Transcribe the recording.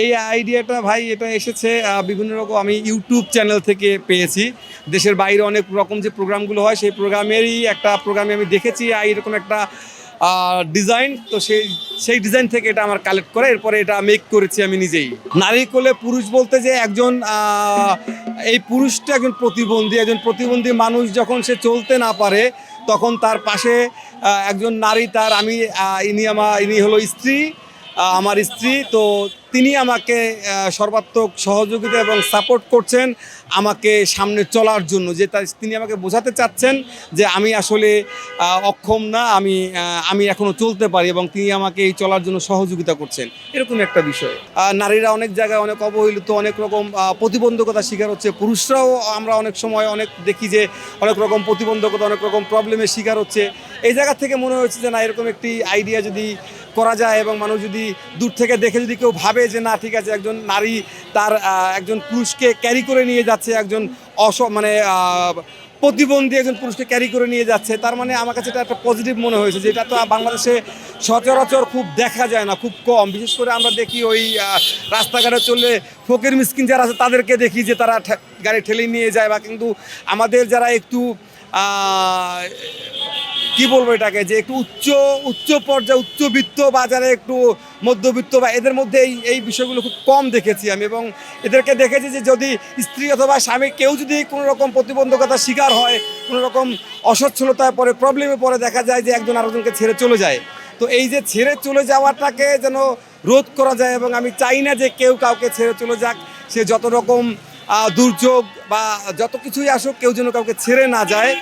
এই আইডিয়াটা ভাই এটা এসেছে বিভিন্ন রকম আমি ইউটিউব চ্যানেল থেকে পেয়েছি। দেশের বাইরে অনেক রকম যে প্রোগ্রামগুলো হয় সেই প্রোগ্রামেরই একটা প্রোগ্রামে আমি দেখেছি এরকম একটা ডিজাইন। তো সেই ডিজাইন থেকে এটা আমার কালেক্ট করে এরপরে এটা মেক করেছি আমি নিজেই। নারী কোলে পুরুষ বলতে যে একজন এই পুরুষটা একজন প্রতিবন্ধী মানুষ যখন সে চলতে না পারে তখন তার পাশে একজন নারী ইনি হলো স্ত্রী, আমার স্ত্রী। তো তিনি আমাকে সর্বাত্মক সহযোগিতা এবং সাপোর্ট করছেন আমাকে সামনে চলার জন্য, যে তিনি আমাকে বোঝাতে চাচ্ছেন যে আমি আসলে অক্ষম না, আমি এখনও চলতে পারি এবং তিনি আমাকে এই চলার জন্য সহযোগিতা করছেন, এরকম একটা বিষয়। নারীরা অনেক জায়গায় অনেক অবহেলিত, অনেক রকম প্রতিবন্ধকতার শিকার হচ্ছে। পুরুষরাও আমরা অনেক সময় অনেক দেখি যে অনেক রকম প্রতিবন্ধকতা, অনেক রকম প্রবলেমের শিকার হচ্ছে। এই জায়গা থেকে মনে হয়েছে যে না, এরকম একটি আইডিয়া যদি করা যায় এবং মানুষ যদি দূর থেকে দেখে যদি কেউ ভাবে যে না ঠিক আছে, একজন নারী তার একজন পুরুষকে ক্যারি করে নিয়ে যাচ্ছে, একজন প্রতিবন্ধী একজন পুরুষকে ক্যারি করে নিয়ে যাচ্ছে, তার মানে আমার কাছে এটা একটা পজিটিভ মনে হয়েছে যে এটা তো বাংলাদেশে সচরাচর খুব দেখা যায় না, খুব কম। বিশেষ করে আমরা দেখি ওই রাস্তাঘাটে চললে ফকির মিসকিন যারা আছে তাদেরকে দেখি যে তারা গাড়ি ঠেলে নিয়ে যায়, বা কিন্তু আমাদের যারা একটু কি বলবো এটাকে, যে একটু উচ্চ পর্যায়ে উচ্চবিত্ত বা যারা একটু মধ্যবিত্ত বা এদের মধ্যে এই বিষয়গুলো খুব কম দেখেছি আমি। এবং এদেরকে দেখেছি যে যদি স্ত্রী অথবা স্বামী কেউ যদি কোনো রকম প্রতিবন্ধকতার শিকার হয়, কোনো রকম অসচ্ছলতায় পড়ে, প্রবলেমে পড়ে, দেখা যায় যে একজন আরেকজনকে ছেড়ে চলে যায়। তো এই যে ছেড়ে চলে যাওয়াটাকে যেন রোধ করা যায়, এবং আমি চাই না যে কেউ কাউকে ছেড়ে চলে যাক। সে যত রকম দুর্যোগ বা যত কিছুই আসুক, কেউ যেন কাউকে ছেড়ে না যায়।